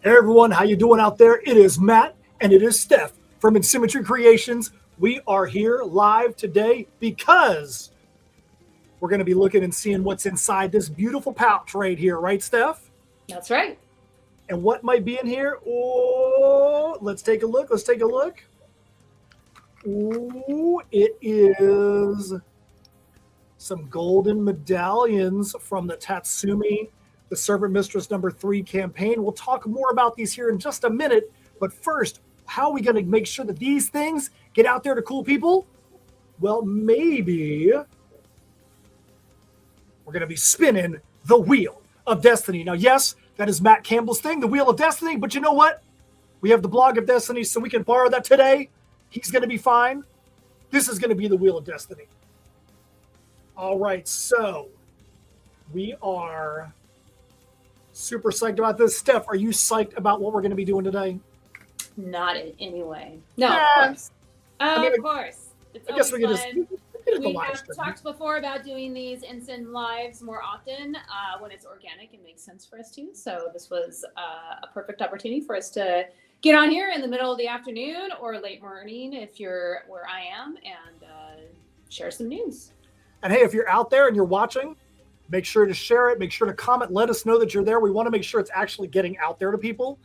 Hey everyone, how you doing out there? It is Matt and it is Steph from Insymmetry Creations. We are here live today because we're going to be looking and seeing what's inside this beautiful pouch right here, right, Steph? That's right. And what might be in here? Oh, let's take a look. Let's take a look. Ooh, it is some golden medallions from the TATSUMI, the Serpent Mistress #3 campaign. We'll talk more about these here in just a minute. But first, how are we going to make sure that these things get out there to cool people? Well, maybe we're going to be spinning the Wheel of Destiny. Now, yes, that is Matt Campbell's thing, the Wheel of Destiny. But you know what? We have the Blog of Destiny, so we can borrow that today. He's going to be fine. This is going to be the Wheel of Destiny. All right, so we are super psyched about this. Steph, are you psyched about what we're going to be doing today? Not in any way. No, Yeah. of course. Of course. It's I guess we can always just fun. get it the We live have stream. talked before about doing these instant lives more often when it's organic and makes sense for us to. So this was a perfect opportunity for us to get on here in the middle of the afternoon or late morning if you're where I am and share some news. And hey, if you're out there and you're watching, make sure to share it. Make sure to comment. Let us know that you're there. We want to make sure it's actually getting out there to people.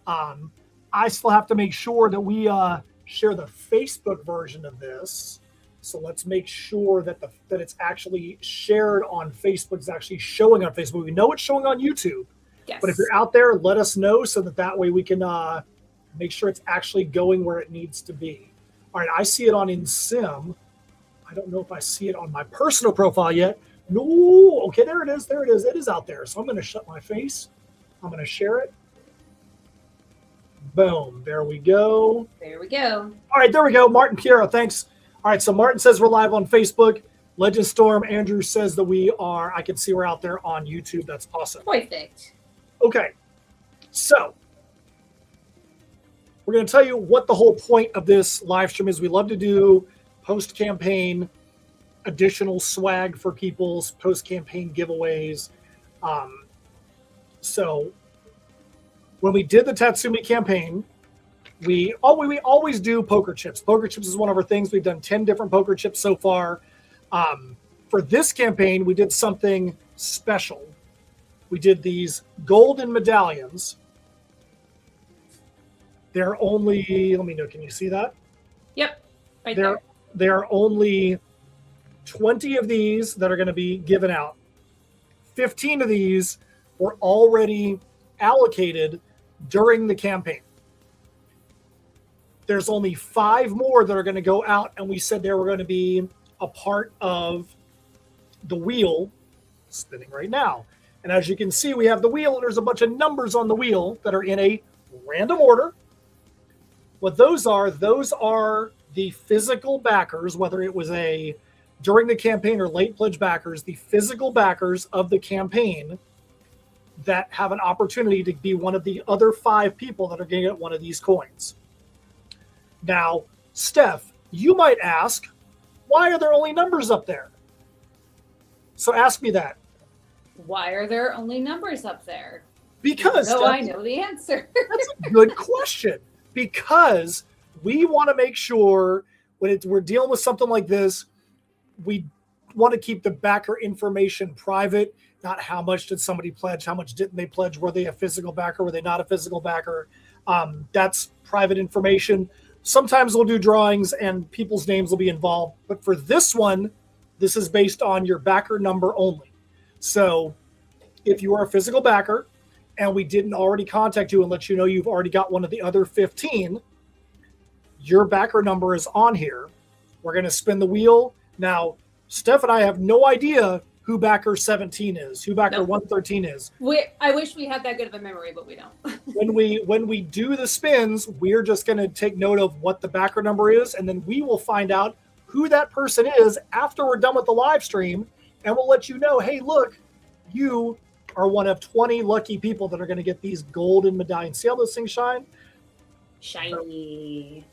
I still have to make sure that we share the Facebook version of this. So let's make sure that that it's actually shared on Facebook. It's actually showing on Facebook. We know it's showing on YouTube. Yes. But if you're out there, let us know so that way we can make sure it's actually going where it needs to be. All right, I see it on InSim. I don't know if I see it on my personal profile yet. No, okay, there it is. There it is. It is out there. So I'm going to shut my face. I'm going to share it. Boom. There we go. There we go. All right, there we go. Martin Piero, thanks. All right, so Martin says we're live on Facebook. Legend Storm Andrew says that we are. I can see we're out there on YouTube. That's awesome. Perfect. Okay, so we're going to tell you what the whole point of this live stream is. We love to do post-campaign additional swag for people's post-campaign giveaways. So when we did the TATSUMI campaign, we always do poker chips. Poker chips is one of our things. We've done 10 different poker chips so far. For this campaign, we did something special. We did these golden medallions. They're only, let me know, can you see that? Yep, right there. There are only 20 of these that are going to be given out. 15 of these were already allocated during the campaign. There's only 5 more that are going to go out, and we said they were going to be a part of the wheel spinning right now. And as you can see, we have the wheel, and there's a bunch of numbers on the wheel that are in a random order. What those are the physical backers, whether it was during the campaign or late pledge backers, the physical backers of the campaign that have an opportunity to be one of the other 5 people that are going to get one of these coins. Now, Steph, you might ask, why are there only numbers up there? So ask me that. Why are there only numbers up there? Because Steph, I know the answer. That's a good question. Because we want to make sure when we're dealing with something like this, we want to keep the backer information private, not how much did somebody pledge, how much didn't they pledge, were they a physical backer, were they not a physical backer. That's private information. Sometimes we'll do drawings and people's names will be involved. But for this one, this is based on your backer number only. So if you are a physical backer and we didn't already contact you and let you know you've already got one of the other 15, your backer number is on here. We're going to spin the wheel. Now, Steph and I have no idea who backer 17 is, who backer 113 is. I wish we had that good of a memory, but we don't. when we do the spins, we're just going to take note of what the backer number is, and then we will find out who that person is after we're done with the live stream, and we'll let you know, hey, look, you are one of 20 lucky people that are going to get these golden medallions. See how those things shine? Shiny.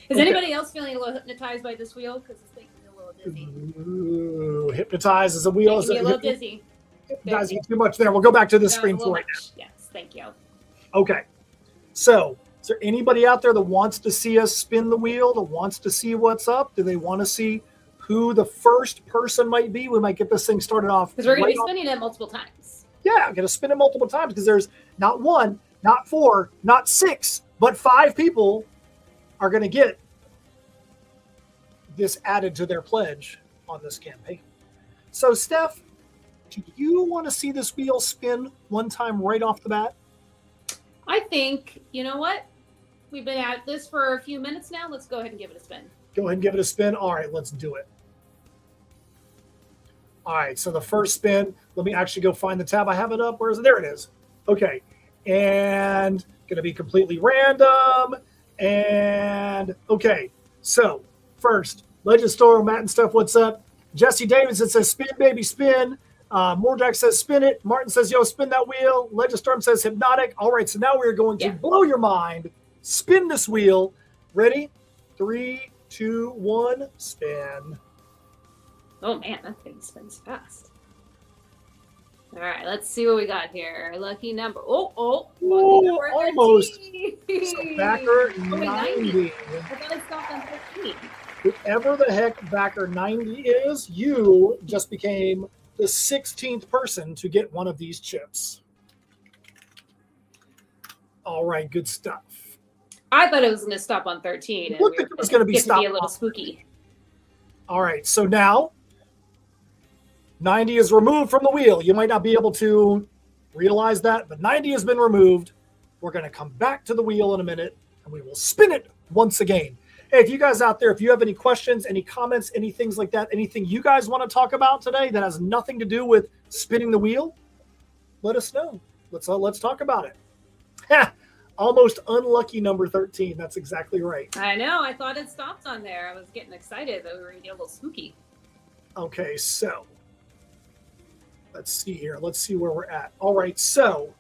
Is anybody else feeling a little hypnotized by this wheel? Because it's making me a little dizzy. Ooh, hypnotized as a wheel. Making me a little dizzy. Hypnotizing too much there. We'll go back to the screen for right now. Yes, thank you. Okay. So, is there anybody out there that wants to see us spin the wheel, that wants to see what's up? Do they want to see who the first person might be? We might get this thing started off. Because we're going to be spinning it multiple times. Yeah, I'm going to spin it multiple times because there's not 1, not 4, not 6, but 5 people are going to get this added to their pledge on this campaign. So, Steph, do you want to see this wheel spin one time right off the bat? I think, you know what? We've been at this for a few minutes now. Let's go ahead and give it a spin. Go ahead and give it a spin. All right, let's do it. All right, so the first spin, let me actually go find the tab. I have it up. Where is it? There it is. Okay, and going to be completely random. And okay, so first, Legend Store, Matt and Steph, what's up? Jesse Davidson says, spin, baby, spin. Mordrak says, spin it. Martin says, yo, spin that wheel. Legend Storm says, hypnotic. All right, so now we're going to blow your mind. Spin this wheel. Ready? 3, 2, 1, spin. Oh, man, that thing spins fast. All right, let's see what we got here. Lucky number. Lucky number almost. 13. So backer 90. 90. I thought it stopped on 13. Whoever the heck backer 90 is, you just became the 16th person to get one of these chips. All right, good stuff. I thought it was going to stop on 13. It looked like it was going to be stopped. To be a little spooky. All right, so now 90 is removed from the wheel. You might not be able to realize that, but 90 has been removed. We're going to come back to the wheel in a minute, and we will spin it once again. Hey, if you guys out there, if you have any questions, any comments, any things like that, anything you guys want to talk about today that has nothing to do with spinning the wheel, let us know. Let's talk about it. Almost unlucky number 13. That's exactly right. I know. I thought it stopped on there. I was getting excited that we were going to get a little spooky. Okay, so let's see here. Let's see where we're at. All right, so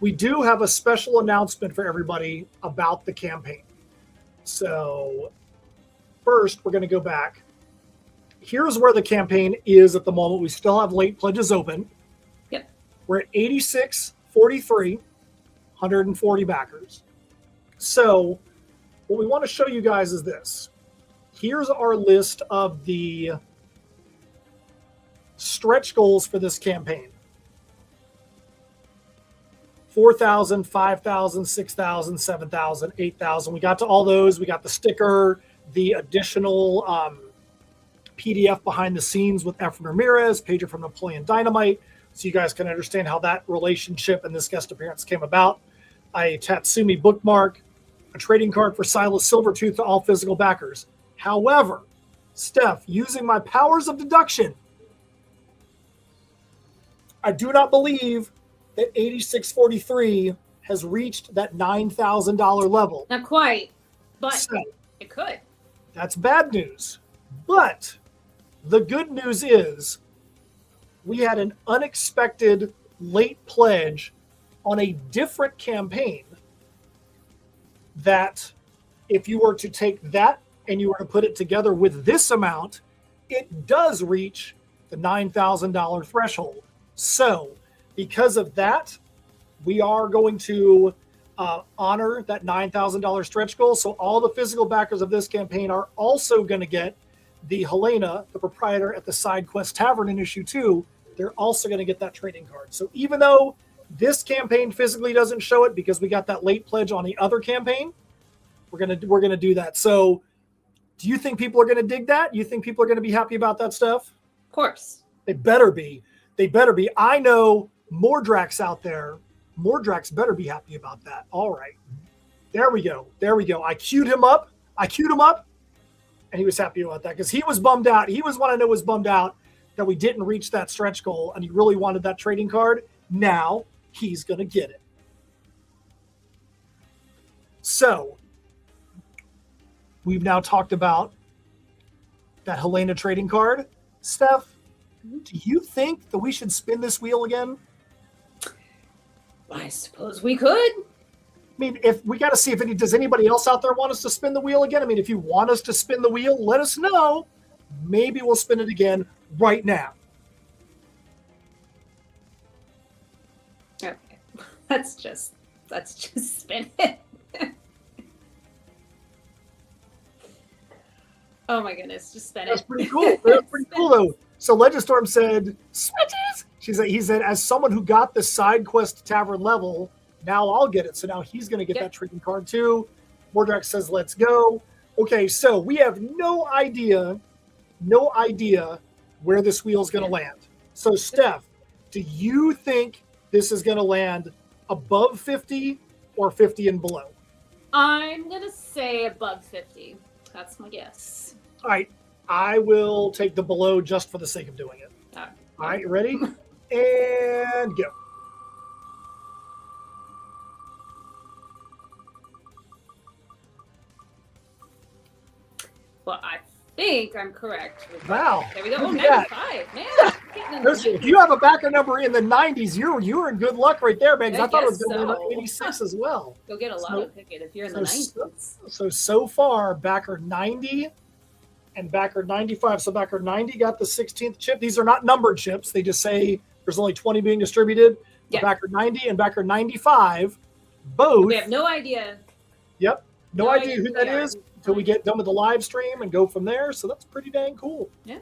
we do have a special announcement for everybody about the campaign. So first, we're going to go back. Here's where the campaign is at the moment. We still have late pledges open. Yep. We're at 86.43, 140 backers. So what we want to show you guys is this. Here's our list of the stretch goals for this campaign. 4,000, 5,000, 6,000, 7,000, 8,000. We got to all those. We got the sticker, the additional PDF behind the scenes with Efren Ramirez, pager from Napoleon Dynamite, so you guys can understand how that relationship and this guest appearance came about. A Tatsumi bookmark, a trading card for Silas Silvertooth to all physical backers. However, Steph, using my powers of deduction, I do not believe that 86.43 has reached that $9,000 level. Not quite, but so, it could. That's bad news. But the good news is we had an unexpected late pledge on a different campaign that if you were to take that and you were to put it together with this amount, it does reach the $9,000 threshold. So because of that, we are going to honor that $9,000 stretch goal. So all the physical backers of this campaign are also going to get the Helena, the proprietor at the Side Quest Tavern in issue 2. They're also going to get that trading card. So even though this campaign physically doesn't show it because we got that late pledge on the other campaign, we're gonna do that. So do you think people are going to dig that? You think people are going to be happy about that stuff? Of course. They better be. They better be. I know Mordrax out there. Mordrax better be happy about that. All right. There we go. There we go. I queued him up. And he was happy about that because he was bummed out. He was one I know was bummed out that we didn't reach that stretch goal, and he really wanted that trading card. Now he's going to get it. So we've now talked about that Helena trading card. Steph, do you think that we should spin this wheel again? I suppose we could. I mean, if we got to see if does anybody else out there want us to spin the wheel again? I mean, if you want us to spin the wheel, let us know. Maybe we'll spin it again right now. Okay. Let's just spin it. Oh my goodness, just spin That's it. pretty cool. That's pretty cool, though. So Legend Storm said, "Switches." He said, as someone who got the side quest tavern level, now I'll get it. So now he's going to get that trading card too. Mordrak says, let's go. Okay, so we have no idea where this wheel is going to land. So Steph, do you think this is going to land above 50 or 50 and below? I'm going to say above 50. That's my guess. All right. I will take the below just for the sake of doing it. All right, ready? And go. Well, I think I'm correct. Wow. There we go. Oh, Look at 95. Man. If you have a backer number in the 90s, you're in good luck right there, man. 'Cause I thought it was going to be 86 as well. Go get a lotto ticket if you're in the 90s. So far, backer 90 and backer 95. So backer 90 got the 16th chip. These are not numbered chips. They just say there's only 20 being distributed. Yeah. Backer 90 and backer 95, both. We have no idea. Yep. No idea who that is until we get done with the live stream and go from there. So that's pretty dang cool. Yeah.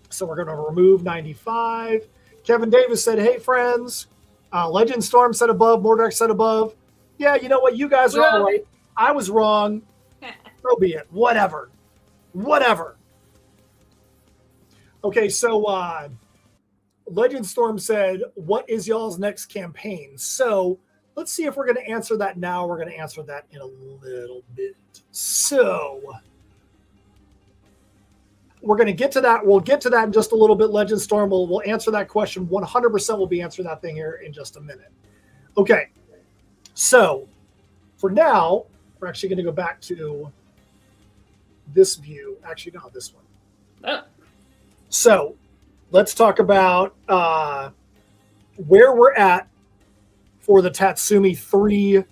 So we're going to remove 95. Kevin Davis said, hey, friends. Legend Storm said above. Mordrak said above. Yeah, you know what? You guys are all right. I was wrong. So be it. Whatever. Okay, so Legend Storm said, what is y'all's next campaign? So let's see if we're going to answer that now. We're going to answer that in a little bit. So we're going to get to that. We'll get to that in just a little bit. Legend Storm, we'll answer that question. 100% we'll be answering that thing here in just a minute. Okay. So for now, we're actually going to go back to this view. Actually, no, this one. Oh. So let's talk about where we're at for the Tatsumi 3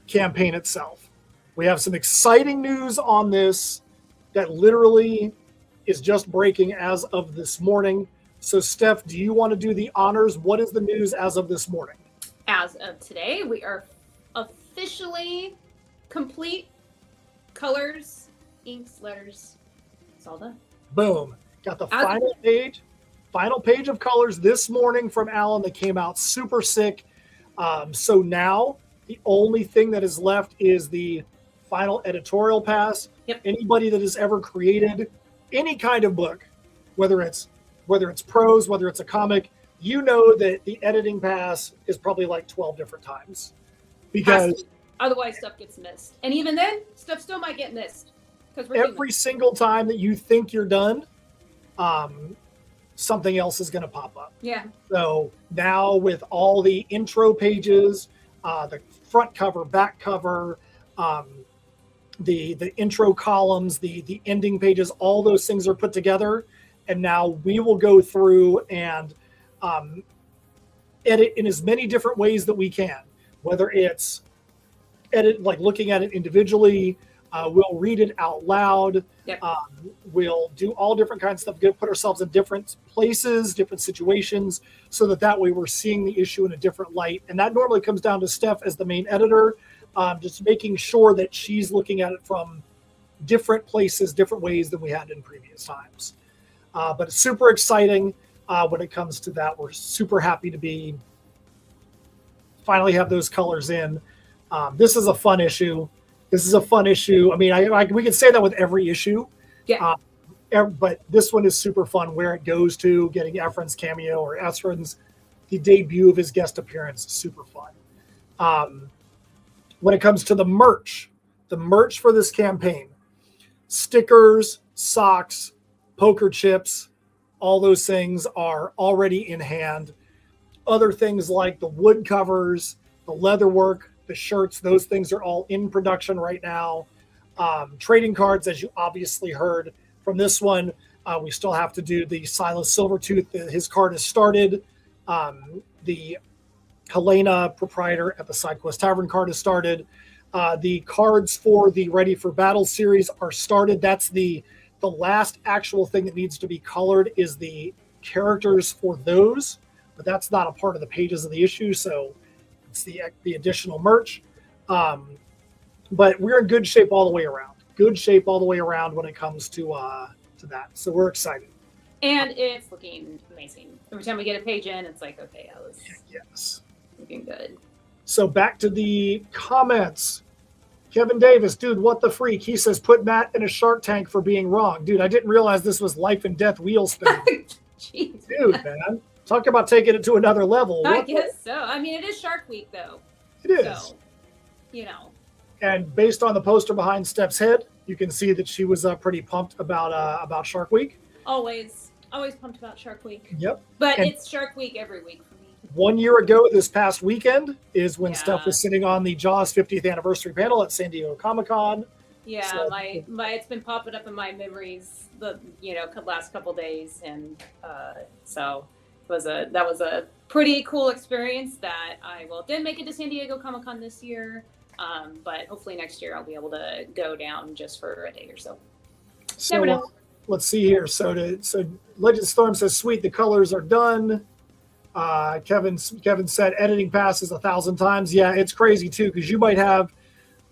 campaign itself. We have some exciting news on this that literally is just breaking as of this morning. So, Steph, do you want to do the honors? What is the news as of this morning? As of today, we are officially complete. Colors, inks, letters. It's all done. Boom. Got the final page of colors this morning from Alan that came out super sick. So now the only thing that is left is the final editorial pass. Yep. Anybody that has ever created any kind of book, whether it's prose, whether it's a comic, you know that the editing pass is probably like 12 different times. Because otherwise stuff gets missed. And even then, stuff still might get missed. Because every single time that you think you're done, something else is going to pop up. Yeah. So now with all the intro pages, the front cover, back cover, the intro columns, the ending pages, all those things are put together. And now we will go through and edit in as many different ways that we can, whether it's edit, like looking at it individually, we'll read it out loud. Yep. We'll do all different kinds of stuff, put ourselves in different places, different situations, so that way we're seeing the issue in a different light. And that normally comes down to Steph as the main editor, just making sure that she's looking at it from different places, different ways than we had in previous times. But it's super exciting when it comes to that. We're super happy to finally have those colors in. This is a fun issue. I mean, we can say that with every issue. Yeah. But this one is super fun. Where it goes to, getting Ephraim's cameo or Esrin's, the debut of his guest appearance, super fun. When it comes to the merch for this campaign, stickers, socks, poker chips, all those things are already in hand. Other things like the wood covers, the leather work, the shirts, those things are all in production right now. Trading cards, as you obviously heard from this one, we still have to do the Silas Silvertooth. His card has started. The Helena proprietor at the SideQuest Tavern card has started. The cards for the Ready for Battle series are started. That's the last actual thing that needs to be colored is the characters for those, but that's not a part of the pages of the issue, so it's the additional merch. But we're in good shape all the way around. good shape all the way around when it comes to that. So we're excited. And it's looking amazing. Every time we get a page in, it's like, okay, I was Yes. looking good. So back to the comments. Kevin Davis, dude, what the freak? He says, put Matt in a Shark Tank for being wrong. Dude, I didn't realize this was life and death wheel spinning. Jeez. Dude, man. Talk about taking it to another level. I guess so. I mean, it is Shark Week, though. It is. So, you know. And based on the poster behind Steph's head, you can see that she was pretty pumped about Shark Week. Always pumped about Shark Week. Yep. But And it's Shark Week every week for me. 1 year ago this past weekend is when Yeah. Steph was sitting on the Jaws 50th anniversary panel at San Diego Comic-Con. Yeah, So- my it's been popping up in my memories the last couple days, and so that was a pretty cool experience that I didn't make it to San Diego Comic-Con this year, but hopefully next year I'll be able to go down just for a day or so. So Never know. let's see here. So Legend Storm says, sweet, the colors are done. Kevin said editing passes 1,000 times. Yeah, it's crazy too, because you might have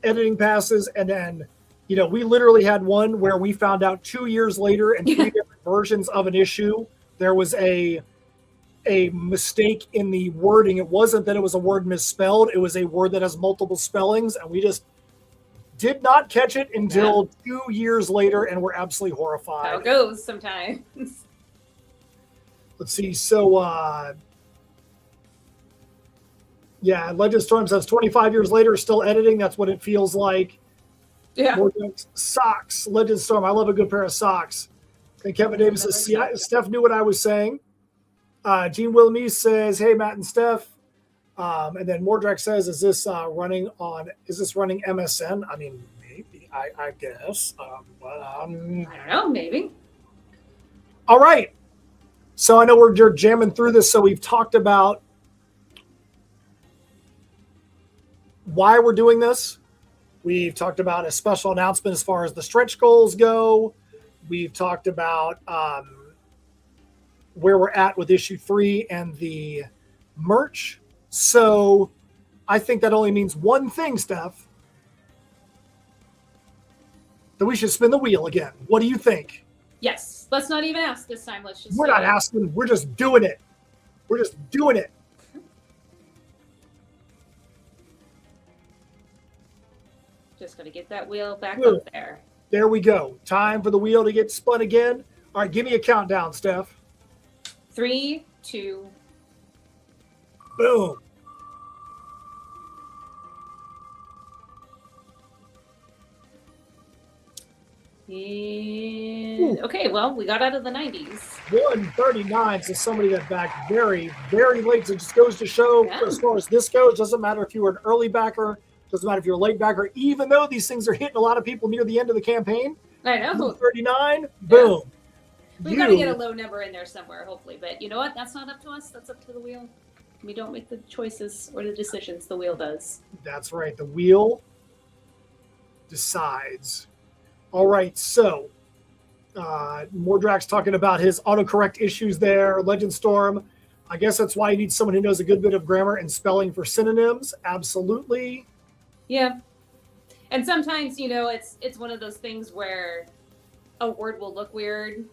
editing passes and then we literally had one where we found out 2 years later in 3 different versions of an issue there was a mistake in the wording. It wasn't that it was a word misspelled, it was a word that has multiple spellings, and we just did not catch it until 2 years later, and we're absolutely horrified. How it goes sometimes. Let's see. So, Legend Storm says 25 years later, still editing. That's what it feels like. Yeah. More socks. Legend Storm. I love a good pair of socks. And Kevin Davis says, Steph knew what I was saying. Gene Willamese says, hey, Matt and Steph. And then Mordrak says, is this running MSN? I mean, maybe, I guess. I don't know, maybe. All right. So I know we're jamming through this. So we've talked about why we're doing this. We've talked about a special announcement as far as the stretch goals go. We've talked about where we're at with issue 3 and the merch. So I think that only means one thing, Steph. That we should spin the wheel again. What do you think? Yes. Let's not even ask this time. Let's just. We're not asking. We're just doing it. We're just doing it. Just going to get that wheel back Wheel. up there. There we go. Time for the wheel to get spun again. All right, give me a countdown, Steph. 3, 2. Boom. And, okay, well, we got out of the 90s. 139. So somebody that backed very, very late. So it just goes to show, as far as this goes, doesn't matter if you were an early backer, doesn't matter if you're a late backer, even though these things are hitting a lot of people near the end of the campaign. I know. 139, boom. We've got to get a low number in there somewhere, hopefully. But you know what? That's not up to us. That's up to the wheel. We don't make the choices or the decisions. The wheel does. That's right. The wheel decides. All right. So Mordrak's talking about his autocorrect issues there. Legend Storm. I guess that's why you need someone who knows a good bit of grammar and spelling for synonyms. Absolutely. Yeah. And sometimes, it's one of those things where a word will look weird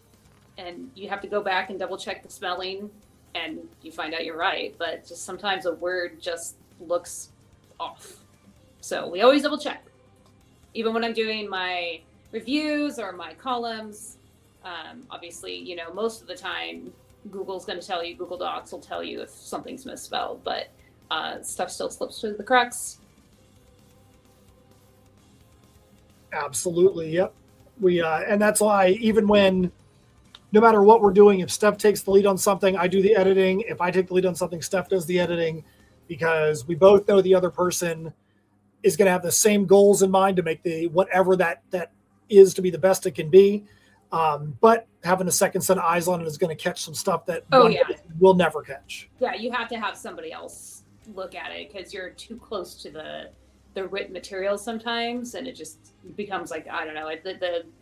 and you have to go back and double check the spelling and you find out you're right. But just sometimes a word just looks off. So we always double check. Even when I'm doing my reviews or my columns, obviously, most of the time Google's going to tell you, Google Docs will tell you if something's misspelled, but stuff still slips through the cracks. Absolutely. Yep. And that's why even when, no matter what we're doing, if Steph takes the lead on something, I do the editing. If I take the lead on something, Steph does the editing, because we both know the other person is going to have the same goals in mind to make whatever that is to be the best it can be. But having a second set of eyes on it is going to catch some stuff that we'll never catch. Yeah, you have to have somebody else look at it because you're too close to the written material sometimes, and it just becomes like, I don't know,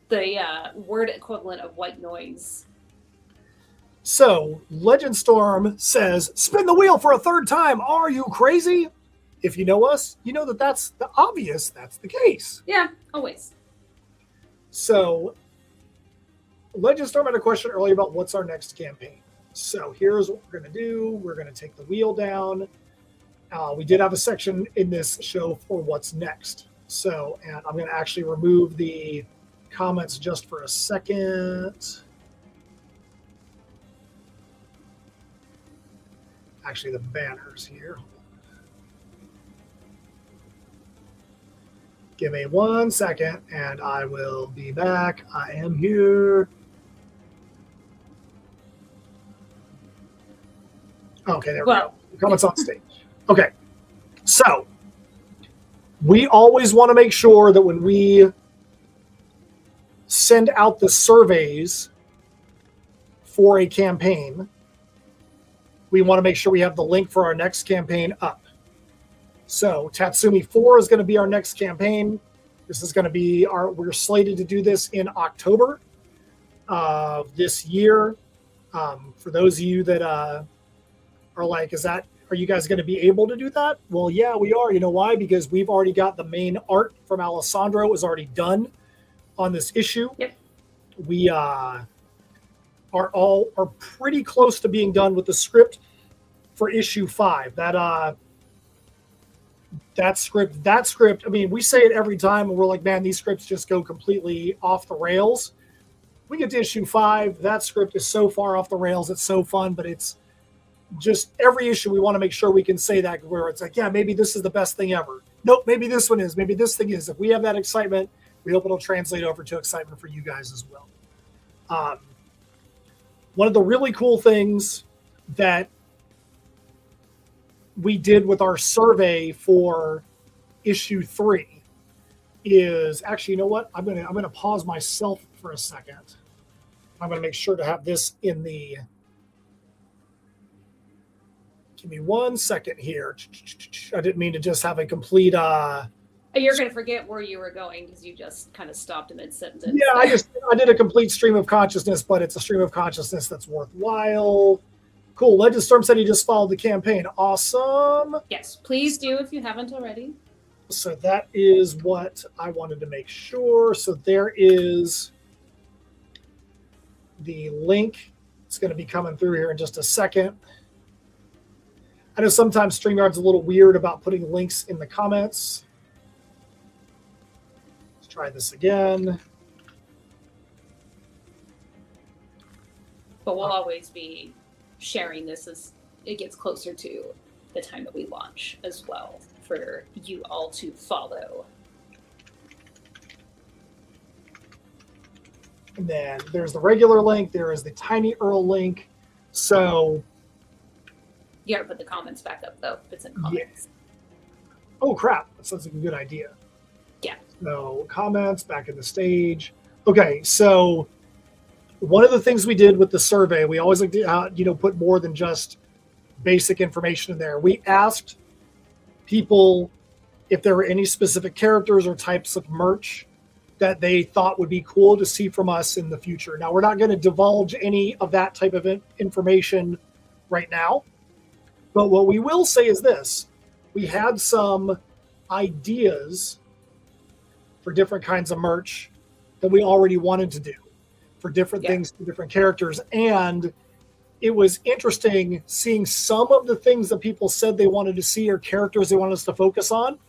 the word equivalent of white noise. So Legend Storm says, spin the wheel for a third time. Are you crazy? If you know us, you know that's the obvious. That's the case. Yeah, always. So Legend Storm had a question earlier about what's our next campaign. So here's what we're going to do. We're going to take the wheel down. We did have a section in this show for what's next. So, and I'm going to actually remove the comments just for a second. Actually, the banners here. Give me 1 second and I will be back. I am here. Okay, there we go. Comments on stage. Okay, so we always want to make sure that when we send out the surveys for a campaign, we want to make sure we have the link for our next campaign up. So Tatsumi 4 is going to be our next campaign. This is going to be we're slated to do this in October of this year. For those of you that are like, are you guys going to be able to do that? Well, yeah, we are. You know why? Because we've already got the main art from Alessandro. It was already done on this issue. Yep. We are pretty close to being done with the script for issue 5. That script, I mean, we say it every time and we're like, man, these scripts just go completely off the rails. We get to issue 5, that script is so far off the rails, it's so fun, but it's just every issue we want to make sure we can say that, where it's like, yeah, maybe this is the best thing ever. Nope, maybe this one is, maybe this thing is. If we have that excitement, we hope it'll translate over to excitement for you guys as well. One of the really cool things that we did with our survey for issue 3 is actually, you know what? I'm gonna pause myself for a second. I'm gonna make sure to have this in the. Give me 1 second here. I didn't mean to just have a complete. You're gonna forget where you were going because you just kind of stopped in mid-sentence. Yeah, I did a complete stream of consciousness, but it's a stream of consciousness that's worthwhile. Cool. Legend Storm said he just followed the campaign. Awesome. Yes, please do if you haven't already. So that is what I wanted to make sure. So there is the link. It's going to be coming through here in just a second. I know sometimes StreamYard's a little weird about putting links in the comments. Let's try this again. But we'll always be sharing this as it gets closer to the time that we launch as well for you all to follow. And then there's the regular link. There is the Tiny Earl link. So you gotta put the comments back up though. If it's in comments. Yeah. Oh crap! That sounds like a good idea. Yeah. So comments back in the stage. Okay, so one of the things we did with the survey, we always like to put more than just basic information in there. We asked people if there were any specific characters or types of merch that they thought would be cool to see from us in the future. Now, we're not going to divulge any of that type of information right now, but what we will say is this. We had some ideas for different kinds of merch that we already wanted to do for different things, for different characters, and it was interesting seeing some of the things that people said they wanted to see or characters they wanted us to focus on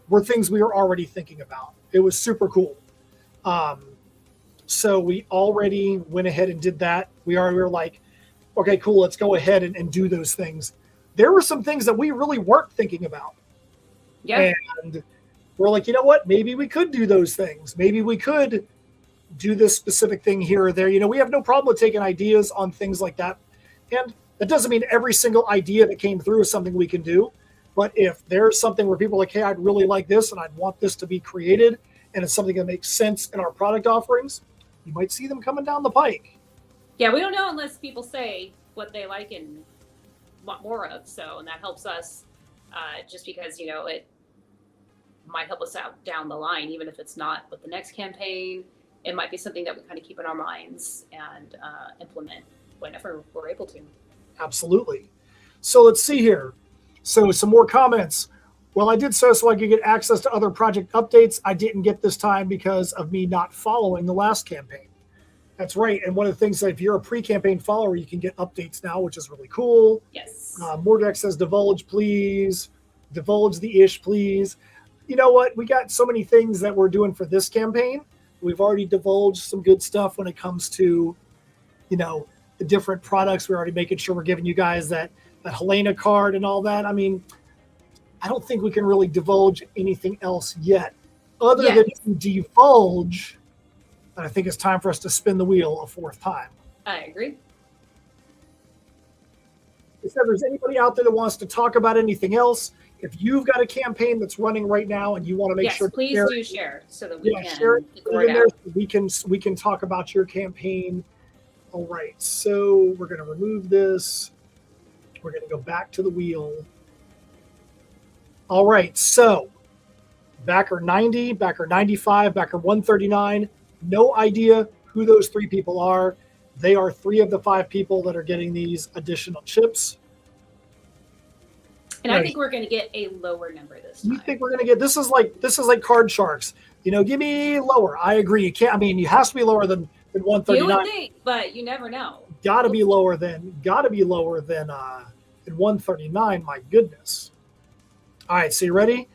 were things we were already thinking about. It was super cool. So we already went ahead and did that. We were like, okay, cool, let's go ahead and do those things. There were some things that we really weren't thinking about. Yeah. And we're like, you know what? Maybe we could do those things. Maybe we could do this specific thing here or there. We have no problem with taking ideas on things like that. And that doesn't mean every single idea that came through is something we can do. But if there's something where people are like, hey, I'd really like this and I'd want this to be created and it's something that makes sense in our product offerings, you might see them coming down the pike. Yeah, we don't know unless people say what they like and want more of. So, and that helps us just because, it might help us out down the line, even if it's not with the next campaign. It might be something that we kind of keep in our minds and implement whenever we're able to. Absolutely. So let's see here. So some more comments. Well, I did so I could get access to other project updates. I didn't get this time because of me not following the last campaign. That's right. And one of the things that if you're a pre-campaign follower, you can get updates now, which is really cool. Yes. Mordek says, divulge, please. Divulge the ish, please. You know what? We got so many things that we're doing for this campaign. We've already divulged some good stuff when it comes to, the different products. We're already making sure we're giving you guys that Helena card and all that. I mean, I don't think we can really divulge anything else yet. Other than to divulge, I think it's time for us to spin the wheel a fourth time. I agree. If there's anybody out there that wants to talk about anything else, if you've got a campaign that's running right now and you want to make sure, please do share so that we can share it get the word out. We can talk about your campaign. All right, so we're going to remove this. We're going to go back to the wheel. All right, so backer 90, backer 95, backer 139. No idea who those three people are. They are three of the five people that are getting these additional chips. And I think we're going to get a lower number this time. You think we're going to get this is like card sharks. Give me lower. I agree. You can't. I mean, it has to be lower than 139. You would think, but you never know. Got to be lower than 139. My goodness. All right, so you ready?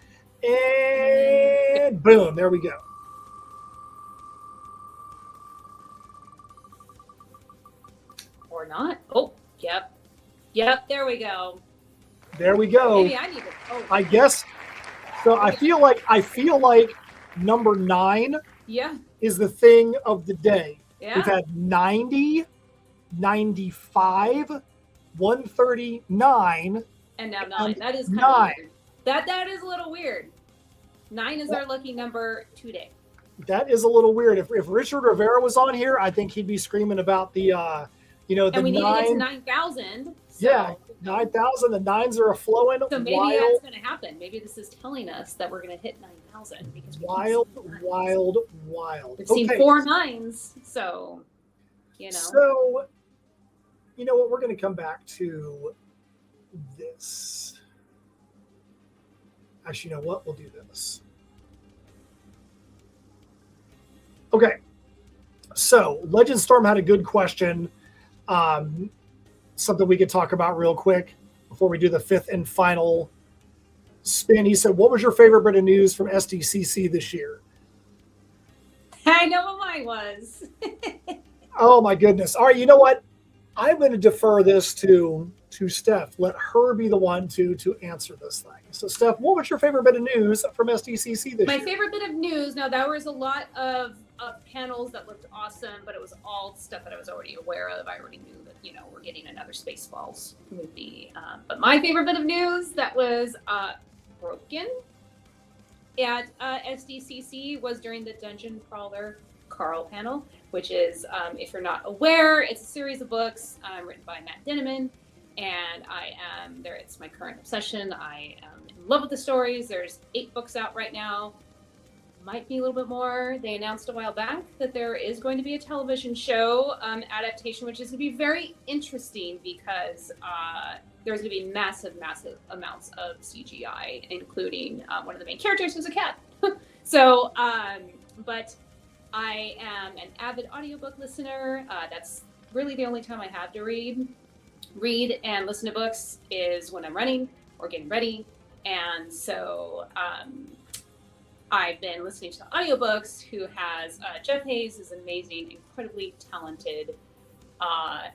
And boom, there we go. Or not. Oh, yep, there we go. There we go. Maybe I need to. Oh. I guess. So I feel like number 9 is the thing of the day. Yeah. We've had 90, 95, 139. And now 9. That is kind 9. of weird. That is a little weird. 9 is our lucky number today. That is a little weird. If Richard Rivera was on here, I think he'd be screaming about the and we need to get to 9,000. So. 9,000. The 9s are flowing. So maybe that's going to happen. Maybe this is telling us that we're going to hit 9,000 because wild. We've seen 4 9s, so So, you know what? We're going to come back to this. Actually, you know what? We'll do this. Okay. So, Legend Storm had a good question. Something we could talk about real quick before we do the 5th and final spin. He said, what was your favorite bit of news from SDCC this year? I know what mine was. Oh, my goodness. All right, you know what? I'm going to defer this to Steph. Let her be the one to answer this thing. So, Steph, what was your favorite bit of news from SDCC this year? My favorite bit of news, now there was a lot of panels that looked awesome, but it was all stuff that I was already aware of. I already knew that, we're getting another Spaceballs movie. But my favorite bit of news that was broken at SDCC was during the Dungeon Crawler Carl panel, which is, if you're not aware, it's a series of books written by Matt Dinneman. And it's my current obsession. I am in love with the stories. There's 8 books out right now. Might be a little bit more. They announced a while back that there is going to be a television show adaptation, which is going to be very interesting because there's going to be massive amounts of CGI, including one of the main characters who's a cat. So, but I am an avid audiobook listener. That's really the only time I have to read and listen to books is when I'm running or getting ready. And so I've been listening to audiobooks who has Jeff Hayes is amazing, incredibly talented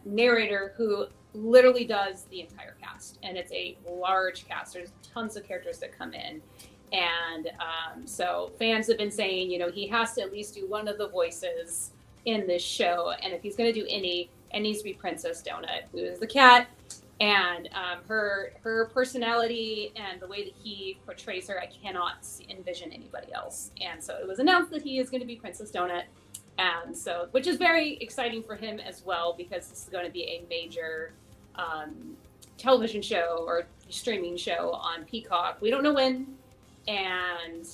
narrator who literally does the entire cast. And it's a large cast. There's tons of characters that come in. And so fans have been saying, he has to at least do one of the voices in this show. And if he's going to do any, it needs to be Princess Donut, who is the cat. And her personality and the way that he portrays her, I cannot envision anybody else. And so it was announced that he is going to be Princess Donut. And so, which is very exciting for him as well, because this is going to be a major television show or streaming show on Peacock. We don't know when. And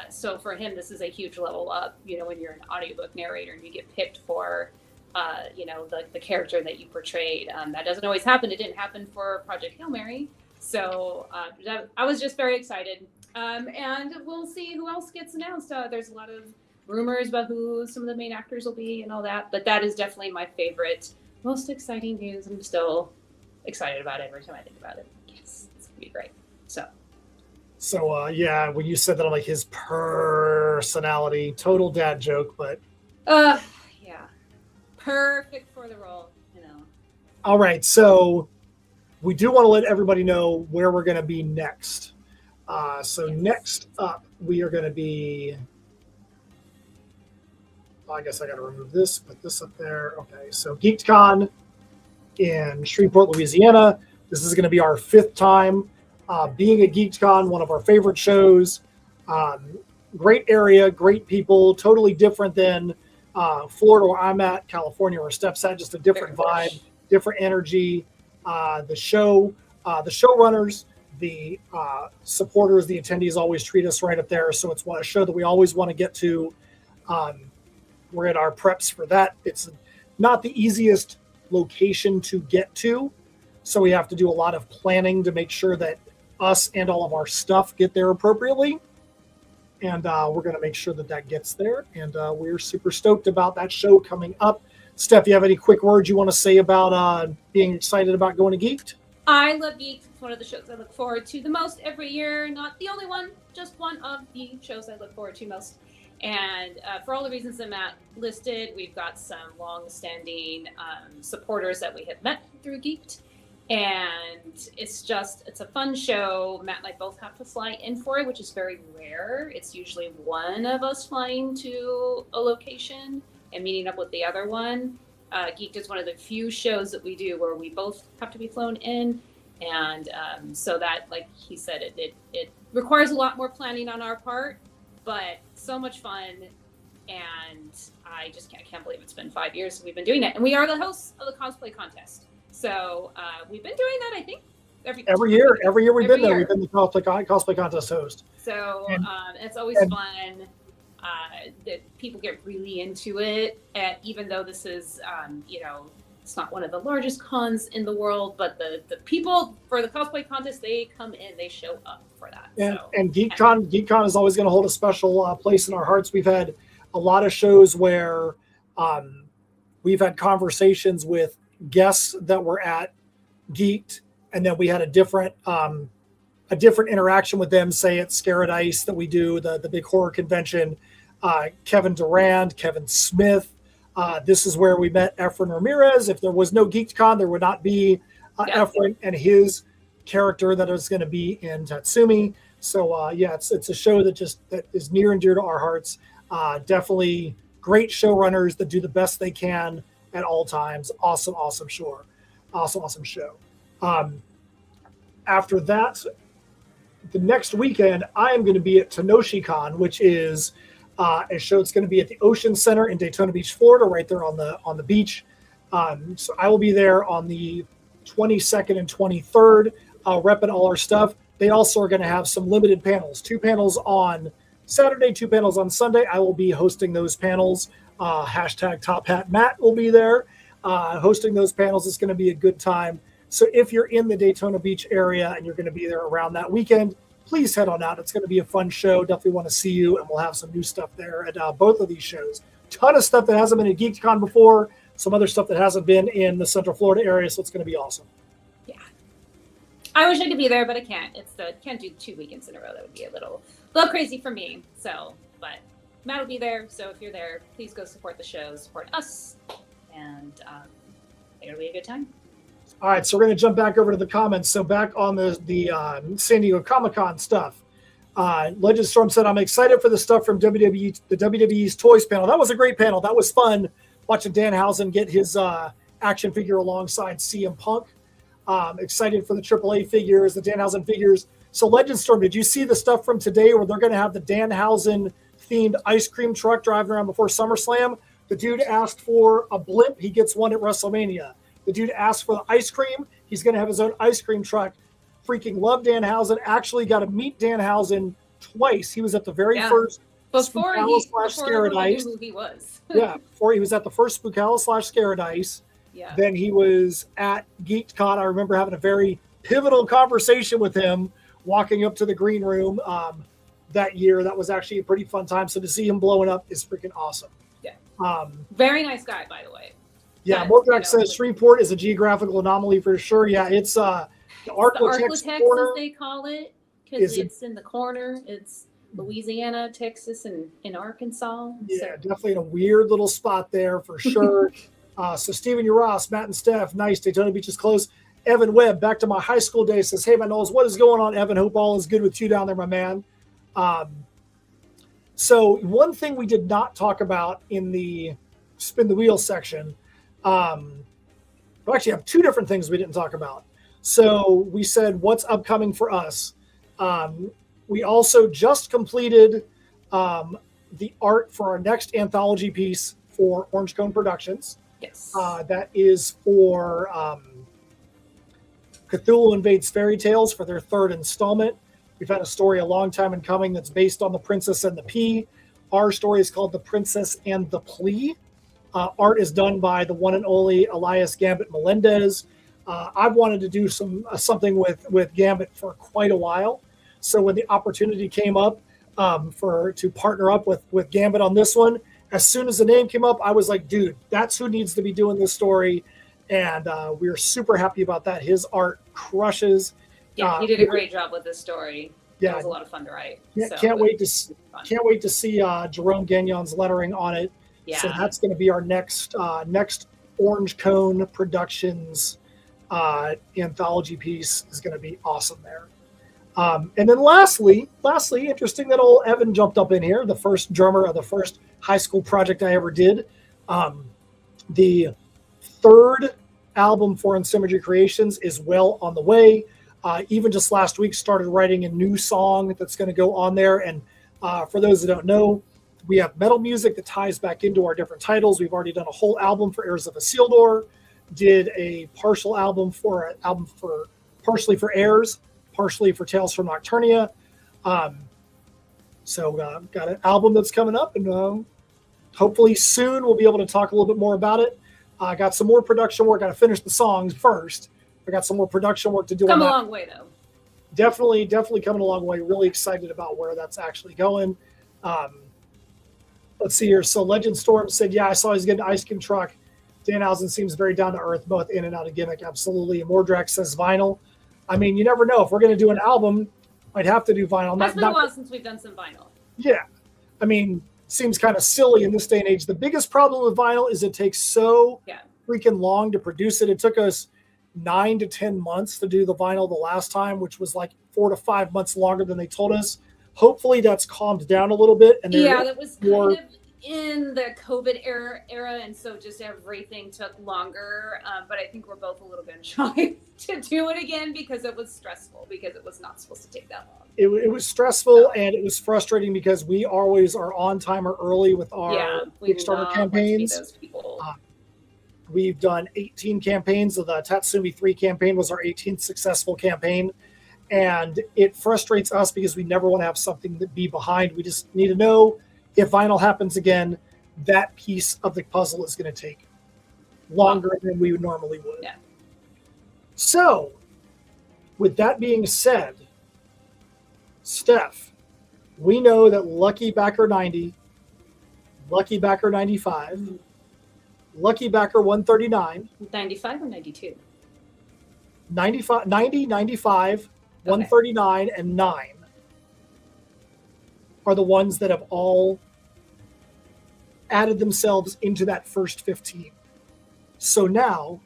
so for him, this is a huge level up, when you're an audiobook narrator and you get picked for the character that you portrayed. That doesn't always happen. It didn't happen for Project Hail Mary, So I was just very excited. And we'll see who else gets announced. There's a lot of rumors about who some of the main actors will be and all that, but that is definitely my favorite, most exciting news. I'm still excited about it every time I think about it. Yes, it's gonna be great. So yeah, when you said that, I'm like, his personality, total dad joke, but yeah, perfect for the role, you know. All right, so we do want to let everybody know where we're going to be next. So Yes. Next up, we are going to be. I guess I got to remove this, put this up there. Okay, so GeekCon in Shreveport, Louisiana. This is going to be our 5th time being at GeekCon, one of our favorite shows. Great area, great people, totally different than Florida where I'm at, California where Steph's at, just a different vibe, different energy. The showrunners, the supporters, the attendees always treat us right up there. So it's a show that we always want to get to. We're at our preps for that. It's not the easiest location to get to, so we have to do a lot of planning to make sure that us and all of our stuff get there appropriately. And we're going to make sure that that gets there. And we're super stoked about that show coming up. Steph, you have any quick words you want to say about being excited about going to Geeked? I love Geeked. It's one of the shows I look forward to the most every year. Not the only one, just one of the shows I look forward to most. And for all the reasons that Matt listed, we've got some long-standing supporters that we have met through Geeked. And it's a fun show. Matt and I both have to fly in for it, which is very rare. It's usually one of us flying to a location and meeting up with the other one. Geeked is one of the few shows that we do where we both have to be flown in. And so that, like he said, it requires a lot more planning on our part, but so much fun. And I can't believe it's been 5 years since we've been doing it. And we are the hosts of the cosplay contest. So we've been doing that, I think, every year. Every year we've been there. We've been the cosplay contest host. So it's always fun. That people get really into it. And even though this is, it's not one of the largest cons in the world, but the people for the cosplay contest, they come in, they show up for that. And GeekCon is always going to hold a special place in our hearts. We've had a lot of shows where we've had conversations with guests that were at Geeked, and then we had a different interaction with them, say at Scaradise that we do, the big horror convention. Kevin Durand, Kevin Smith. This is where we met Efren Ramirez. If there was no GeekCon, there would not be Efren and his character that is going to be in Tatsumi. So it's a show that is near and dear to our hearts. Definitely great showrunners that do the best they can at all times. Awesome show. Awesome show. After that, the next weekend, I am going to be at TenoshiCon, which is a show that's going to be at the Ocean Center in Daytona Beach, Florida, right there on the beach. So I will be there on the 22nd and 23rd, repping all our stuff. They also are going to have some limited panels, 2 panels on Saturday, 2 panels on Sunday. I will be hosting those panels. Hashtag Top Hat Matt will be there hosting those panels. It's going to be a good time. So if you're in the Daytona Beach area and you're going to be there around that weekend, please head on out. It's going to be a fun show. Definitely want to see you, and we'll have some new stuff there at both of these shows. Ton of stuff that hasn't been at GeekCon before, some other stuff that hasn't been in the Central Florida area, so it's going to be awesome. Yeah. I wish I could be there, but I can't. Can't do 2 weekends in a row. That would be a little crazy for me. So, but Matt will be there. So if you're there, please go support the show, support us, and it'll be a good time. All right, so we're going to jump back over to the comments. So back on the San Diego Comic-Con stuff. Legend Storm said, I'm excited for the stuff from WWE, the WWE's Toys panel. That was a great panel. That was fun watching Danhausen get his action figure alongside CM Punk. Excited for the AAA figures, the Danhausen figures. So Legend Storm, did you see the stuff from today where they're going to have the Danhausen-themed ice cream truck driving around before SummerSlam? The dude asked for a blimp. He gets one at WrestleMania. The dude asked for the ice cream. He's going to have his own ice cream truck. Freaking love Danhausen. Actually got to meet Danhausen twice. He was at the very first before Scaradise. Who he was. Before he was at the first Spookalla / Scaradise. Yeah. Then he was at GeekCon. I remember having a very pivotal conversation with him walking up to the green room that year. That was actually a pretty fun time. So to see him blowing up is freaking awesome. Yeah. Very nice guy, by the way. Yeah, Mordrak says Shreveport is a geographical anomaly for sure. Yeah, it's the Arklatex corner, as they call it, because it's in the corner. It's Louisiana, Texas, and in Arkansas. Yeah, definitely in a weird little spot there for sure. So Stephen Uross, Matt and Steph, nice. Daytona Beach is close. Evan Webb, back to my high school days, says, hey, my Knowles, what is going on, Evan? Hope all is good with you down there, my man. So one thing we did not talk about in the spin the wheel section, we actually have two different things we didn't talk about. So we said what's upcoming for us. We also just completed the art for our next anthology piece for Orange Cone Productions. Yes. That is for Cthulhu Invades Fairy Tales for their third installment. We've had a story a long time in coming that's based on The Princess and the Pea. Our story is called The Princess and the Plea. Art is done by the one and only Elias Gambit Melendez. I've wanted to do something with Gambit for quite a while. So when the opportunity came up to partner up with Gambit on this one, as soon as the name came up, I was like, dude, that's who needs to be doing this story. And we are super happy about that. His art crushes. Yeah, he did a great job with this story. Yeah, it was a lot of fun to write. Yeah, so can't wait to see Jerome Gagnon's lettering on it. Yeah. So that's going to be our next Orange Cone Productions anthology piece is going to be awesome there. And then lastly, interesting that old Evan jumped up in here, the first drummer of the first high school project I ever did. The third album for Insymmetry Creations is well on the way. Even just last week started writing a new song that's going to go on there. And for those that don't know, we have metal music that ties back into our different titles. We've already done a whole album for Heirs of Isildur, did a partial album partially for Heirs, partially for Tales from Nocturnia. So got an album that's coming up, and hopefully soon we'll be able to talk a little bit more about it. I got some more production work. Got to finish the songs first. I got some more production work to do. Come a long way, though. Definitely coming a long way. Really excited about where that's actually going. Let's see here. So Legend Storm said, yeah, I saw he's getting an ice cream truck. Danhausen seems very down to earth, both in and out of gimmick. Absolutely. And Mordrak says vinyl. I mean, you never know. If we're going to do an album, I'd have to do vinyl. It's been a while since we've done some vinyl. Yeah. I mean, seems kind of silly in this day and age. The biggest problem with vinyl is it takes so freaking long to produce it. It took us 9 to 10 months to do the vinyl the last time, which was like 4 to 5 months longer than they told us. Hopefully that's calmed down a little bit. And that was kind of in the COVID era, and so just everything took longer. But I think we're both a little bit shy to do it again because it was stressful, because it was not supposed to take that long. It was stressful, and it was frustrating because we always are on time or early with our Kickstarter campaigns. We've done 18 campaigns. So the Tatsumi 3 campaign was our 18th successful campaign. And it frustrates us because we never want to have something that be behind. We just need to know if vinyl happens again, that piece of the puzzle is going to take longer than we normally would. Yeah. So, with that being said, Steph, we know that Lucky Backer 90, Lucky Backer 95, Lucky Backer 139, 95 or 92? 95, 90, 95, 139, and 9 are the ones that have all added themselves into that first 15. So now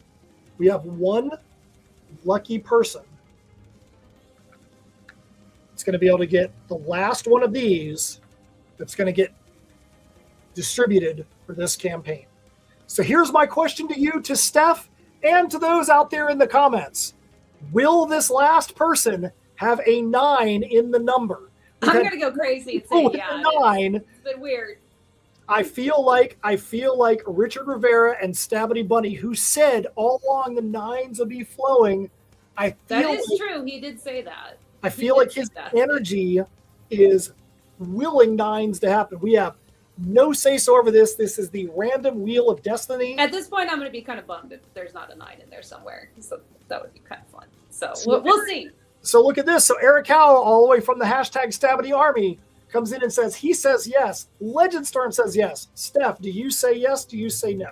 we have one lucky person that's going to be able to get the last one of these that's going to get distributed for this campaign. So here's my question to you, to Steph, and to those out there in the comments. Will this last person have a 9 in the number? I'm going to go crazy and say, yeah, 9. It's been weird. I feel like Richard Rivera and Stabity Bunny, who said all along the 9s will be flowing. That is true. He did say that. I feel like his energy is willing 9s to happen. We have no say-so over this. This is the random wheel of destiny. At this point, I'm going to be kind of bummed if there's not a 9 in there somewhere. So that would be kind of fun. So we'll see. So look at this. So Eric Howell, all the way from the hashtag Stabity Army, comes in and says he says yes. Legend Storm says yes. Steph, do you say yes? Do you say no?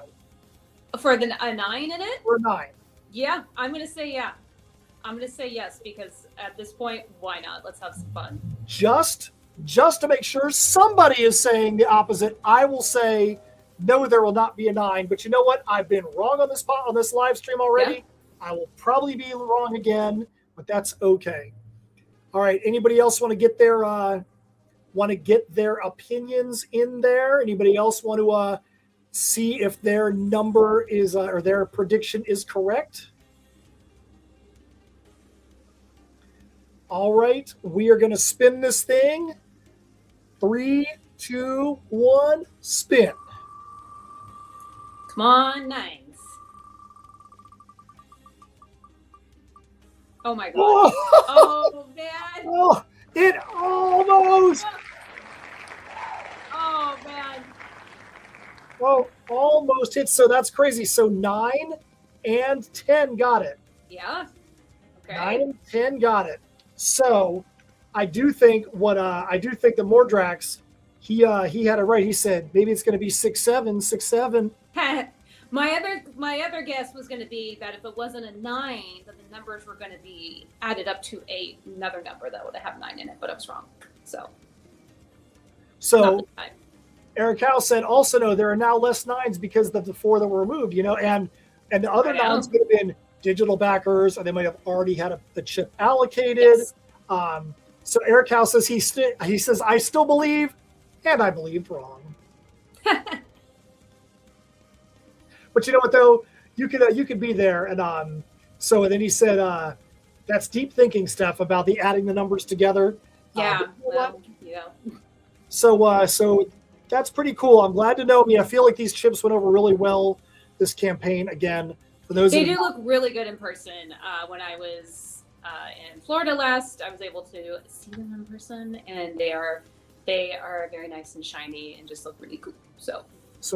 For a 9 in it? Or 9? Yeah, I'm gonna say yeah. I'm gonna say yes because at this point, why not? Let's have some fun. Just to make sure somebody is saying the opposite, I will say no, there will not be a 9. But you know what? I've been wrong on this live stream already. Yeah. I will probably be wrong again, but that's okay. All right. Anybody else want to get their opinions in there? Anybody else want to see if their number is or their prediction is correct? All right, we are going to spin this thing. 3, 2, 1, spin. Come on, 9s. Oh my god. Oh man. Oh, it almost. Oh man. Well, almost hit. So that's crazy. So 9 and 10 got it. Yeah. Okay. 9 and 10 got it. So I do think the Mordrax, he had it right. He said maybe it's going to be 6, 7, 6, 7. My other guess was going to be that if it wasn't a 9, then the numbers were going to be added up to another number that would have 9 in it, but I was wrong. So Eric Howe said also no, there are now less 9s because of the 4 that were removed, and the other 9s could have been digital backers, or they might have already had a chip allocated. Yes. So Eric Howe says he says I still believe, and I believed wrong. But you know what though, you could be there, and and then he said that's deep thinking stuff about the adding the numbers together. Yeah. So that's pretty cool. I'm glad to know. I mean, I feel like these chips went over really well this campaign again. For those they do look really good in person. When I was in Florida last, I was able to see them in person, and they are very nice and shiny and just look really cool. So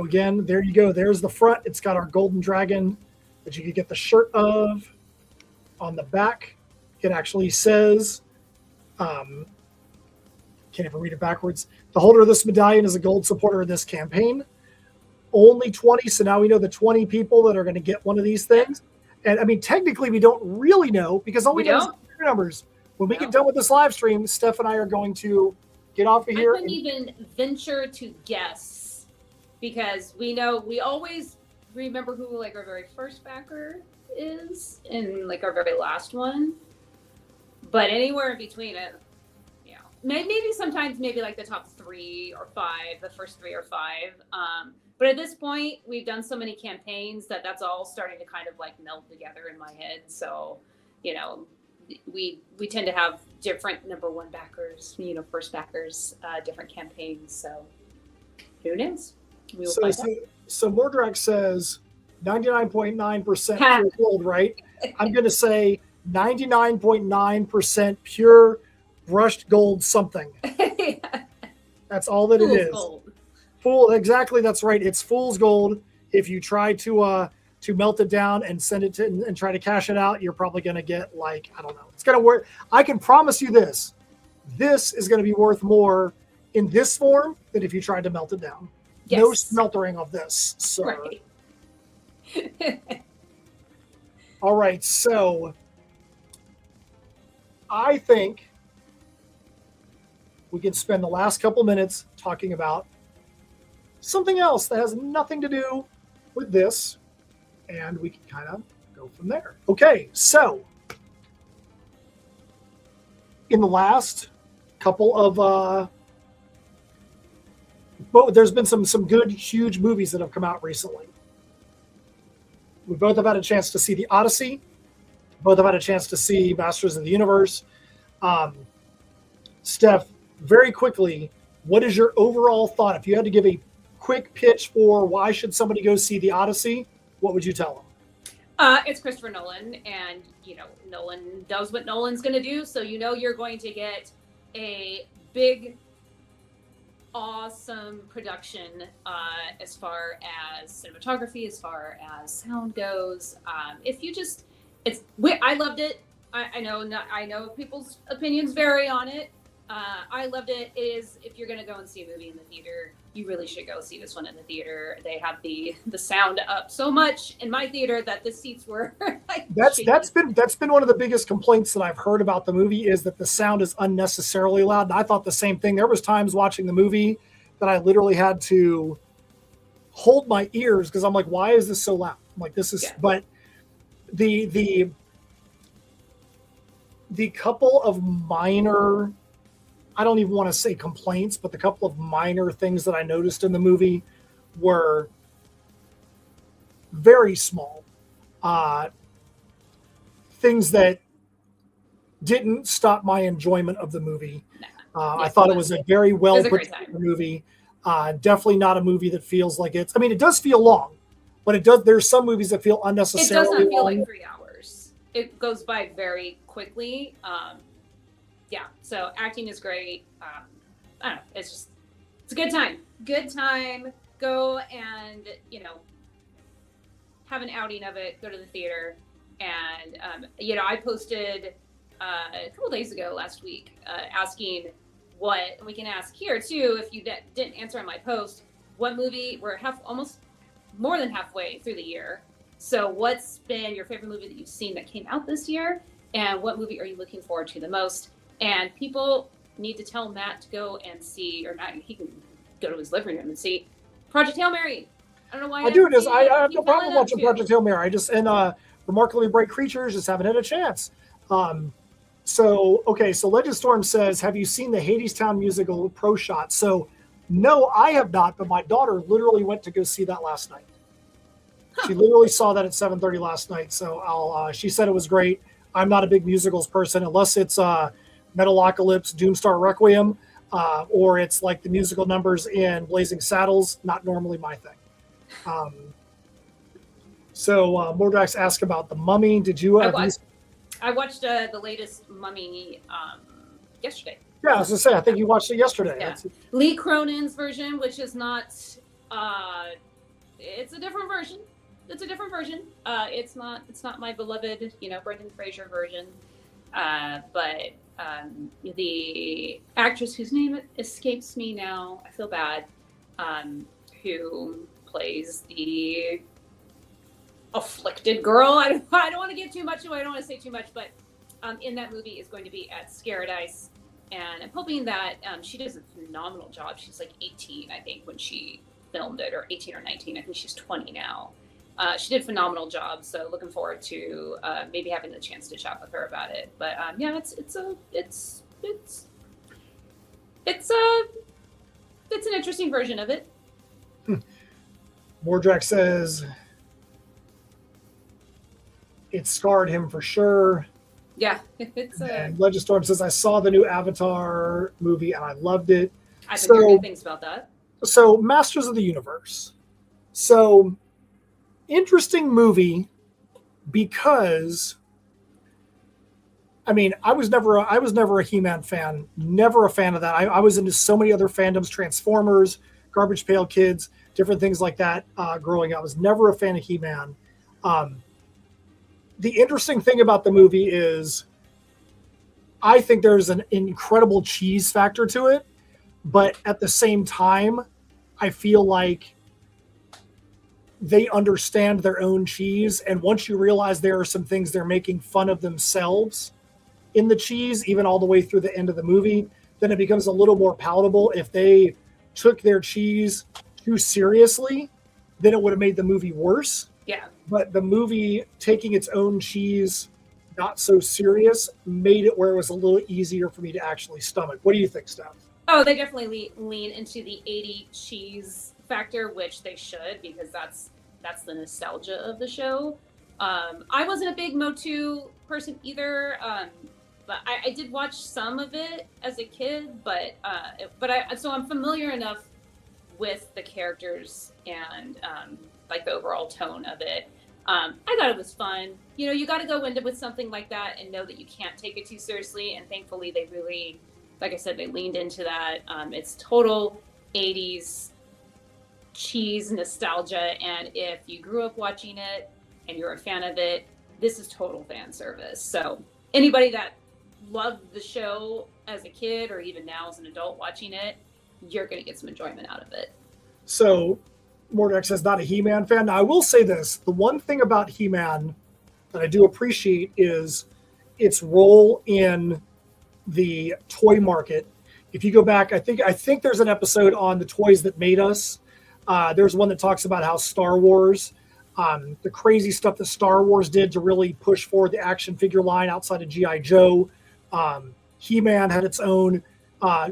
again, there you go. There's the front. It's got our golden dragon that you could get the shirt of. On the back, it actually says, can't even read it backwards. The holder of this medallion is a gold supporter of this campaign. Only 20, so now we know the 20 people that are going to get one of these things. And I mean, technically, we don't really know because all we know is the numbers. When we get done with this live stream, Steph and I are going to get off of here. I couldn't even venture to guess because we always remember who like our very first backer is and like our very last one. But anywhere in between it, maybe sometimes like the top 3 or 5, the first 3 or 5. But at this point, we've done so many campaigns that's all starting to kind of like meld together in my head. So, we tend to have different number 1 backers, first backers, different campaigns. So who knows? We will find out. So Mordrax says 99.9% pure gold, right? I'm going to say 99.9% pure brushed gold something. Yeah. That's all that Fool's it is. Gold. Exactly. That's right. It's fool's gold. If you try to melt it down and send it to and try to cash it out, you're probably going to get I don't know. It's going to work. I can promise you this. This is going to be worth more in this form than if you tried to melt it down. Yes. No smeltering of this. So. Right. All right. So I think we can spend the last couple minutes talking about something else that has nothing to do with this, and we can kind of go from there. Okay, so in the last couple of there's been some good, huge movies that have come out recently. We both have had a chance to see The Odyssey. Both have had a chance to see Masters of the Universe. Steph, very quickly, what is your overall thought? If you had to give a quick pitch for why should somebody go see The Odyssey, what would you tell them? It's Christopher Nolan, and Nolan does what Nolan's going to do, so you're going to get a big, awesome production as far as cinematography, as far as sound goes. I loved it. I know I know people's opinions vary on it. I loved it. It is, if you're gonna go and see a movie in the theater, you really should go see this one in the theater. They have the sound up so much in my theater that the seats were like That's shaking. that's been one of the biggest complaints that I've heard about the movie is that the sound is unnecessarily loud. And I thought the same thing. There was times watching the movie that I literally had to hold my ears because I'm like, why is this so loud? I'm like, this is but the couple of minor, I don't even want to say complaints, but the couple of minor things that I noticed in the movie were very small. Things that didn't stop my enjoyment of the movie. I thought it was a very well put together movie. Definitely not a movie that feels like it's, I mean, it does feel long, but it does, there's some movies that feel unnecessarily long. It does not feel like 3 hours. It goes by very quickly. So acting is great. I don't know. It's a good time. Good time. Go and, have an outing of it. Go to the theater. And, I posted a couple days ago last week asking what, and we can ask here too, if you didn't answer on my post, what movie, we're almost more than halfway through the year. So what's been your favorite movie that you've seen that came out this year? And what movie are you looking forward to the most? And people need to tell Matt to go and see, or Matt, he can go to his living room and see Project Hail Mary. I don't know why I do it. I have no problem watching Project Hail Mary. I just, and Remarkably Bright Creatures, just haven't had a chance. So Legistorm says, have you seen the Hadestown musical Pro Shot? So no, I have not, but my daughter literally went to go see that last night. She literally saw that at 7:30 last night. So she said it was great. I'm not a big musicals person unless it's Metalocalypse, Doomstar Requiem, or it's like the musical numbers in Blazing Saddles. Not normally my thing. Mordrax asked about The Mummy. Did you? I watched the latest Mummy yesterday. Yeah, I was gonna say, I think you watched it yesterday. Yeah. Lee Cronin's version, which is not, it's a different version. It's not my beloved, Brendan Fraser version. But the actress whose name escapes me now, I feel bad, who plays the afflicted girl. I don't want to give too much away. I don't want to say too much, but in that movie is going to be at Scaradise. And I'm hoping that she does a phenomenal job. She's like 18, I think, when she filmed it, or 18 or 19. I think she's 20 now. She did a phenomenal job. So looking forward to maybe having the chance to chat with her about it. But it's an interesting version of it. Mordrax says it scarred him for sure. Yeah, it's and Legistorm says, I saw the new Avatar movie and I loved it. I've been hearing good things about that. So Masters of the Universe. So interesting movie because I mean, I was never a He-Man fan, never a fan of that. I was into so many other fandoms, Transformers, Garbage Pail Kids, different things like that growing up. I was never a fan of He-Man. The interesting thing about the movie is I think there's an incredible cheese factor to it, but at the same time, I feel like they understand their own cheese. And once you realize there are some things they're making fun of themselves in the cheese, even all the way through the end of the movie, then it becomes a little more palatable. If they took their cheese too seriously, then it would have made the movie worse. Yeah. But the movie taking its own cheese not so serious made it where it was a little easier for me to actually stomach. What do you think, Steph? Oh, they definitely lean into the 80 cheese factor, which they should, because that's the nostalgia of the show. I wasn't a big Motu person either, but I did watch some of it as a kid. So I'm familiar enough with the characters and like the overall tone of it. I thought it was fun. You got to go into with something like that and know that you can't take it too seriously. And thankfully, they really, like I said, they leaned into that. It's total 80s cheese nostalgia. And if you grew up watching it and you're a fan of it, this is total fan service. So anybody that loved the show as a kid or even now as an adult watching it, you're going to get some enjoyment out of it. So Mordex is not a He-Man fan. Now, I will say this. The one thing about He-Man that I do appreciate is its role in the toy market. If you go back, I think there's an episode on the toys that made us. There's one that talks about how Star Wars, the crazy stuff that Star Wars did to really push forward the action figure line outside of G.I. Joe. He-Man had its own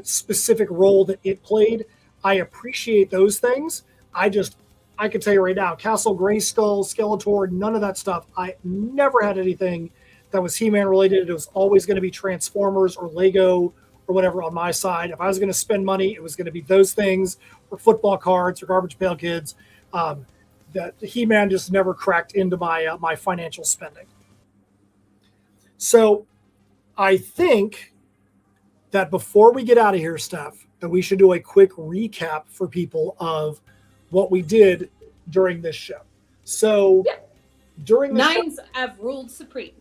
specific role that it played. I appreciate those things. I can tell you right now, Castle Grayskull, Skeletor, none of that stuff. I never had anything that was He-Man related. It was always going to be Transformers or Lego or whatever on my side. If I was going to spend money, it was going to be those things or football cards or Garbage Pail Kids. That He-Man just never cracked into my financial spending. So I think that before we get out of here, Steph, that we should do a quick recap for people of what we did during this show. So during the Nines have ruled supreme.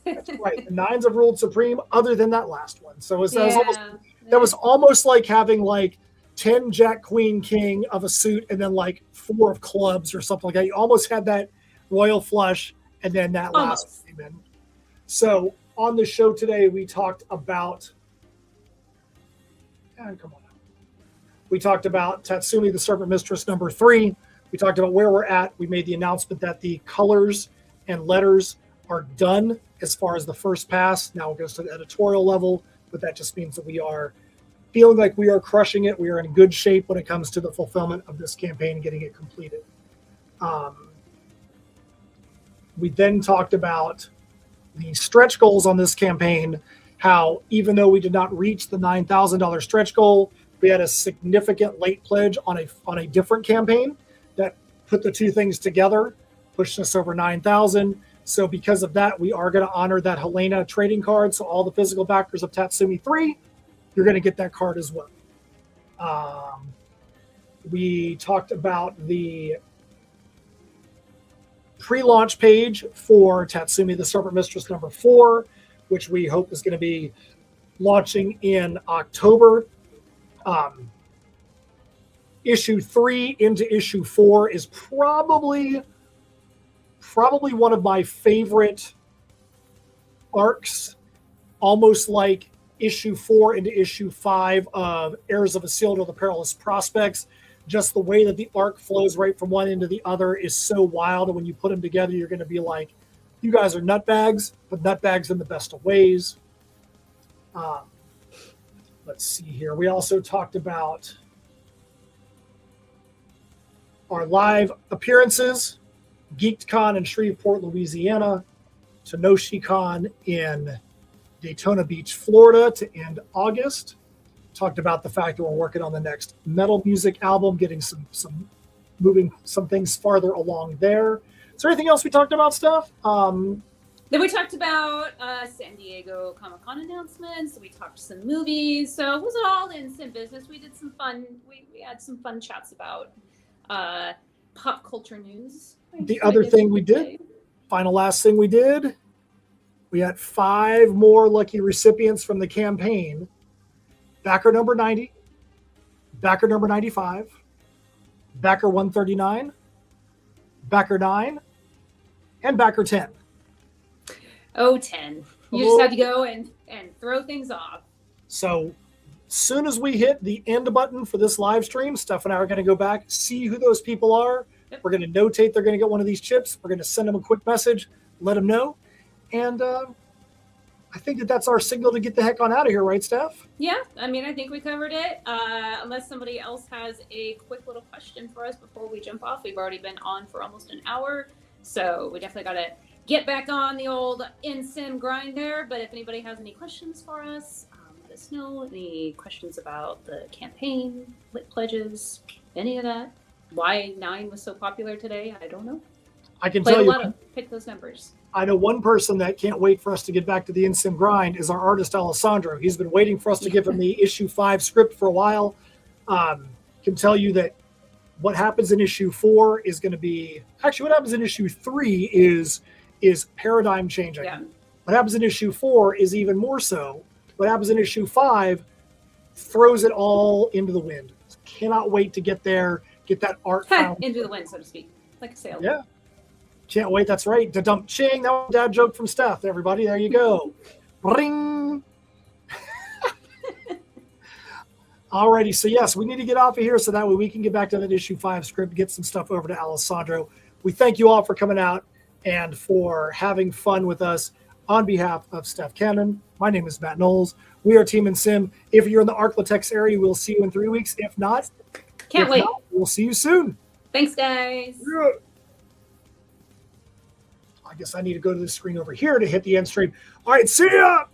That's right. The Nines have ruled supreme other than that last one. So that was almost like having like 10 Jack, Queen, King of a suit and then like 4 of clubs or something like that. You almost had that royal flush and then that last one came in. So on the show today, we talked about We talked about Tatsumi, the Serpent Mistress, number 3. We talked about where we're at. We made the announcement that the colors and letters are done as far as the first pass. Now it goes to the editorial level, but that just means that we are feeling like we are crushing it. We are in good shape when it comes to the fulfillment of this campaign and getting it completed. We then talked about the stretch goals on this campaign, how even though we did not reach the $9,000 stretch goal, we had a significant late pledge on a different campaign that put the two things together, pushed us over 9,000. So because of that, we are going to honor that Helena trading card. So all the physical backers of Tatsumi 3, you're going to get that card as well. We talked about the pre-launch page for Tatsumi, the Serpent Mistress number 4, which we hope is going to be launching in October. Issue 3 into issue 4 is probably one of my favorite arcs, almost like issue 4 into issue 5 of Heirs of Isildur, the Perilous Prospects. Just the way that the arc flows right from one end to the other is so wild, and when you put them together, you're going to be like, you guys are nutbags, but nutbags in the best of ways. Let's see here. We also talked about our live appearances, GeekCon in Shreveport, Louisiana, TenochiCon in Daytona Beach, Florida to end August. Talked about the fact that we're working on the next metal music album, getting some moving some things farther along there. Is there anything else we talked about, Steph? Then we talked about San Diego Comic-Con announcements. We talked some movies. So it wasn't all in sim business. We did some fun. We had some fun chats about pop culture news. The other thing we did, last thing we did, we had 5 more lucky recipients from the campaign. Backer number 90, backer number 95, backer 139, backer 9, and backer 10. Oh, 10. You just had to go and throw things off. So soon as we hit the end button for this live stream, Steph and I are going to go back, see who those people are. Yep. We're going to notate they're going to get one of these chips. We're going to send them a quick message, let them know. And I think that's our signal to get the heck on out of here, right, Steph? Yeah, I mean, I think we covered it. Unless somebody else has a quick little question for us before we jump off. We've already been on for almost an hour, so we definitely got to get back on the old in-sim grind there. But if anybody has any questions for us, let us know. Any questions about the campaign, lit pledges, any of that. Why 9 was so popular today, I don't know. I can tell you. Pick those numbers. I know one person that can't wait for us to get back to the in-sim grind is our artist, Alessandro. He's been waiting for us to give him the issue 5 script for a while. Can tell you that what happens in issue 4 is going to be... Actually, what happens in issue 3 is paradigm changing. Yeah. What happens in issue 4 is even more so. What happens in issue 5 throws it all into the wind. Cannot wait to get there, get that art found. Into the wind, so to speak, like a sail. Yeah. Can't wait. That's right. To dump ching. That was a dad joke from Steph. Everybody, there you go. Ring. Alrighty. So yes, we need to get off of here so that way we can get back to that issue 5 script, get some stuff over to Alessandro. We thank you all for coming out and for having fun with us. On behalf of Steph Cannon, my name is Matt Knowles. We are Team and Sim. If you're in the Arklatex area, we'll see you in 3 weeks. If not, Can't wait. We'll see you soon. Thanks, guys. Yeah. I guess I need to go to the screen over here to hit the end stream. All right, see ya.